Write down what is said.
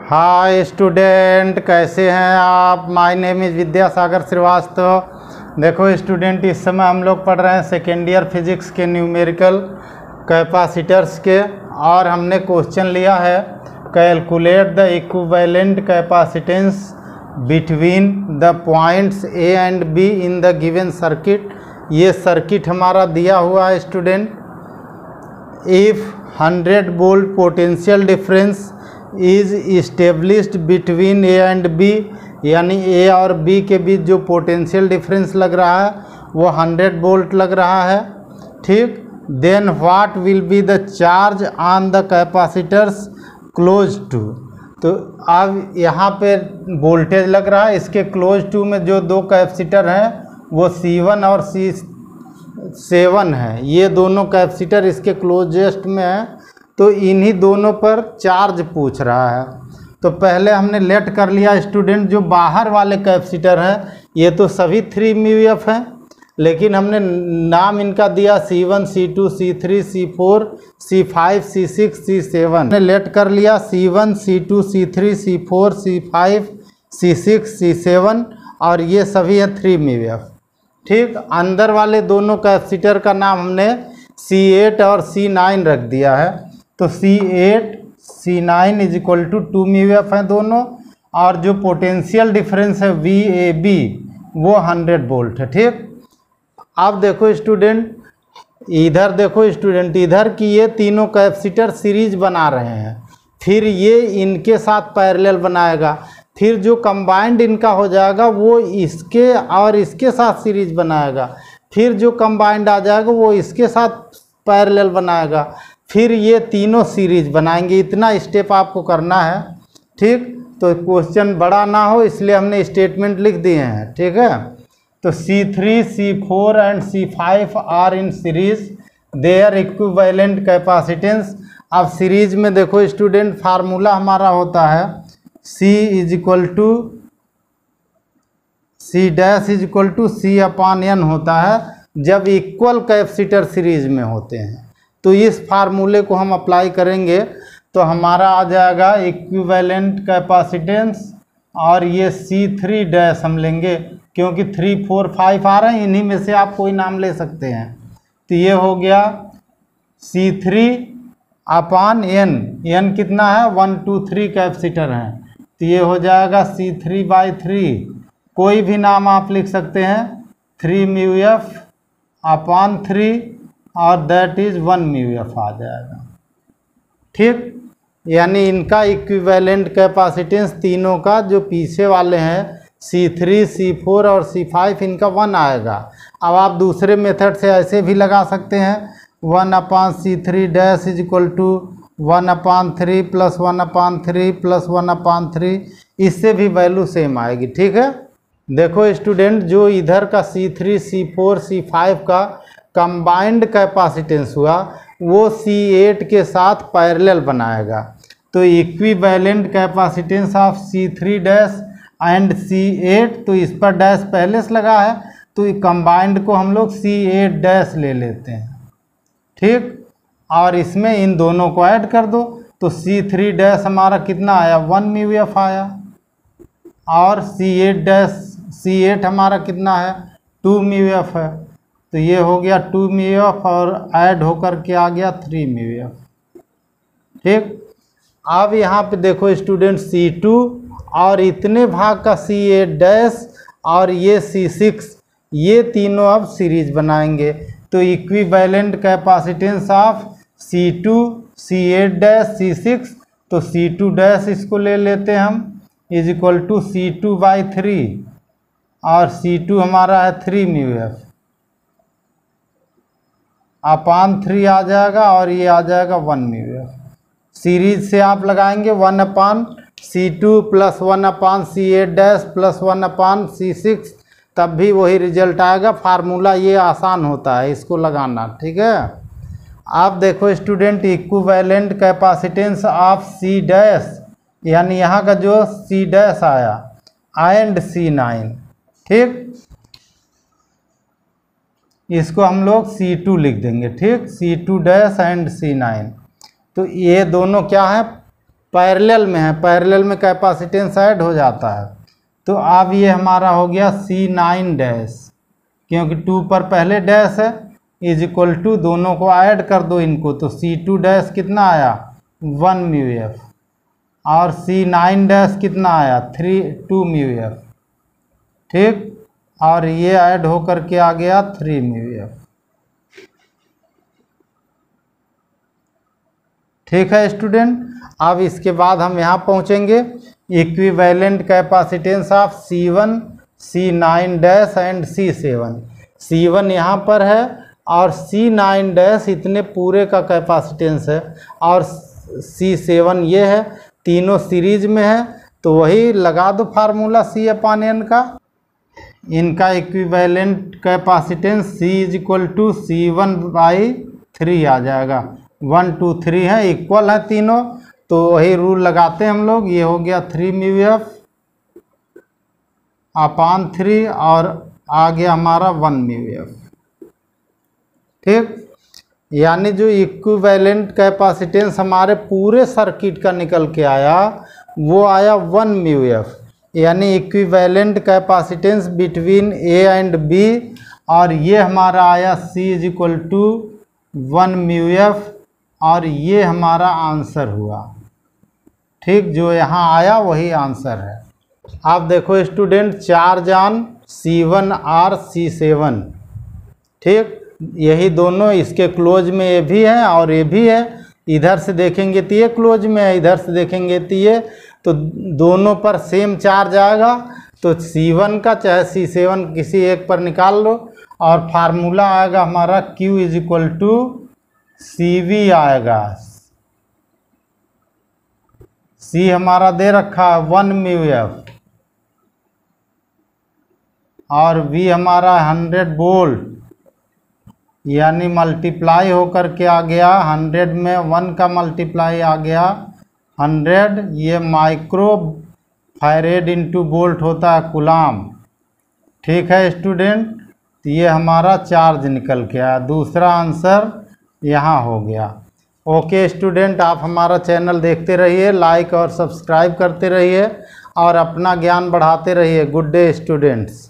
Hi student, कैसे हैं आप। My name is Vidyasagar Shrivastava. देखो स्टूडेंट, इस समय हम लोग पढ़ रहे हैं सेकेंड ईयर फिजिक्स के न्यूमेरिकल कैपेसिटर्स के, और हमने क्वेश्चन लिया है calculate the equivalent capacitance between the points A and B in the given circuit. ये सर्किट हमारा दिया हुआ है student. If 100 volt potential difference is established between A and B, यानी ए और बी के बीच जो पोटेंशियल डिफरेंस लग रहा है वो 100 वोल्ट लग रहा है, ठीक। Then what will be the charge on the capacitors close to. तो अब यहाँ पे वोल्टेज लग रहा है, इसके क्लोज टू में जो दो कैपेसिटर हैं वो C1 और C7 है। ये दोनों कैपेसिटर इसके क्लोजेस्ट में है, तो इन्हीं दोनों पर चार्ज पूछ रहा है। तो पहले हमने लेट कर लिया स्टूडेंट, जो बाहर वाले कैपेसिटर हैं ये तो सभी 3 μF हैं, लेकिन हमने नाम इनका दिया C1, C2, C3, C4, C5, C6, C7। हमने लेट कर लिया C1, C2, C3, C4, C5, C6, C7, और ये सभी हैं 3 μF, ठीक। अंदर वाले दोनों कैपेसिटर का नाम हमने C8 और C9 रख दिया है। तो C8 C9 is equal to 2 μF हैं दोनों, और जो पोटेंशियल डिफरेंस है VAB वो 100 वोल्ट है, ठीक। अब देखो स्टूडेंट, इधर देखो स्टूडेंट, इधर की ये तीनों कैपेसिटर सीरीज बना रहे हैं, फिर ये इनके साथ पैरेलल बनाएगा, फिर जो कंबाइंड इनका हो जाएगा वो इसके और इसके साथ सीरीज बनाएगा, फिर जो कंबाइंड आ जाएगा वो इसके साथ पैरेलल बनाएगा, फिर ये तीनों सीरीज बनाएंगे। इतना स्टेप आपको करना है, ठीक। तो क्वेश्चन बड़ा ना हो इसलिए हमने स्टेटमेंट लिख दिए हैं, ठीक है। तो C3, C4 and C5 are in series, their equivalent capacitance. अब सीरीज में देखो स्टूडेंट, फार्मूला हमारा होता है C is equal to C dash is equal to C/N होता है जब इक्वल कैपेसिटर सीरीज में होते हैं। तो इस फार्मूले को हम अप्लाई करेंगे तो हमारा आ जाएगा इक्विवेलेंट कैपेसिटेंस, और ये C3 डैश हम लेंगे क्योंकि 3, 4, 5 आ रहे हैं, इन्हीं में से आप कोई नाम ले सकते हैं। तो ये हो गया C3/N। N कितना है, 1, 2, 3 कैपेसिटर हैं, तो ये हो जाएगा C3/3। कोई भी नाम आप लिख सकते हैं, 3 μF/3, और दैट इज़ 1 μF आ जाएगा, ठीक। यानी इनका इक्विवेलेंट कैपेसिटेंस तीनों का जो पीछे वाले हैं C3, C4 और C5, इनका 1 आएगा। अब आप दूसरे मेथड से ऐसे भी लगा सकते हैं, 1/C3 dash is equal to 1/3 plus 1/3 plus 1/3, इससे भी वैल्यू सेम आएगी, ठीक है। देखो स्टूडेंट, जो इधर का C3, C4, C5 का कंबाइंड कैपेसिटेंस हुआ वो C8 के साथ पैरेलल बनाएगा। तो equivalent capacitance of C3 dash and C8, तो इस पर डैश पहले से लगा है, तो कंबाइंड को हम लोग C8 डैश ले लेते हैं, ठीक। और इसमें इन दोनों को ऐड कर दो, तो C3 डैश हमारा कितना आया, 1 μF आया, और C8 हमारा कितना है, 2 μF है। तो ये हो गया 2 μF और ऐड होकर के आ गया 3 μF, ठीक। अब यहाँ पे देखो स्टूडेंट, C2 और इतने भाग का C8 डैश और ये C6, ये तीनों अब सीरीज बनाएंगे। तो equivalent capacitance of C2, C8 dash, C6, तो C2 डैश इसको ले लेते हैं हम, इज इक्वल टू C2/3, और C2 हमारा है 3 μF /3 आ जाएगा, और ये आ जाएगा 1 μF। सीरीज से आप लगाएंगे 1/C2 plus 1/C8 dash plus 1/C6, तब भी वही रिजल्ट आएगा। फार्मूला ये आसान होता है इसको लगाना, ठीक है। आप देखो student, equivalent capacitance of C dash, यानी यहाँ का जो C डैश आया एंड C9, ठीक, इसको हम लोग C2 लिख देंगे, ठीक। C2 डैश एंड C9, तो ये दोनों क्या है, पैरेलल में है, पैरेलल में कैपेसिटेंस ऐड हो जाता है। तो अब ये हमारा हो गया C9 डैश, क्योंकि 2 पर पहले डैश है, इज इक्वल टू दोनों को ऐड कर दो इनको, तो C2 डैश कितना आया 1 μF और C9 डैश कितना आया 2 μF। ठीक, और ये ऐड होकर के आ गया 3 μF। ठीक है स्टूडेंट, अब इसके बाद हम यहाँ पहुँचेंगे equivalent capacitance of C1, C9 dash and C7। C1 यहाँ पर है और C9 डैश इतने पूरे का कैपेसिटेंस है और C7 ये है, तीनों सीरीज में है, तो वही लगा दो फार्मूला C/N का। इनका equivalent capacitance C is equal to C1/3 आ जाएगा। 1 2 3 है, इक्वल है तीनों, तो वही रूल लगाते हैं हम लोग। ये हो गया 3 μF अपान 3 और आ गया हमारा 1 μF। ठीक, यानी जो इक्विवेलेंट कैपेसिटेंस हमारे पूरे सर्किट का निकल के आया वो आया 1 μF, यानी equivalent capacitance between A and B, और ये हमारा आया C is equal to 1 μF, और ये हमारा आंसर हुआ। ठीक, जो यहाँ आया वही आंसर है। आप देखो स्टूडेंट, 4 जान C1R C7, ठीक, यही दोनों इसके क्लोज में ये भी है और ये भी है। इधर से देखेंगे तो ये क्लोज में है, इधर से देखेंगे तो ये, तो दोनों पर सेम चार्ज आएगा, तो C1 का चाहे C7 किसी एक पर निकाल लो और फार्मूला आएगा हमारा Q is equal to CV आएगा। C हमारा दे रखा है 1 μF और V हमारा 100 वोल्ट, यानी मल्टीप्लाई होकर के आ गया 100 में 1 का मल्टीप्लाई आ गया 100, ये माइक्रो फैरेड इंटू वोल्ट होता है कूलाम। ठीक है स्टूडेंट, तो ये हमारा चार्ज निकल के आया, दूसरा आंसर यहाँ हो गया। ओके स्टूडेंट, आप हमारा चैनल देखते रहिए, लाइक और सब्सक्राइब करते रहिए और अपना ज्ञान बढ़ाते रहिए। Good day students.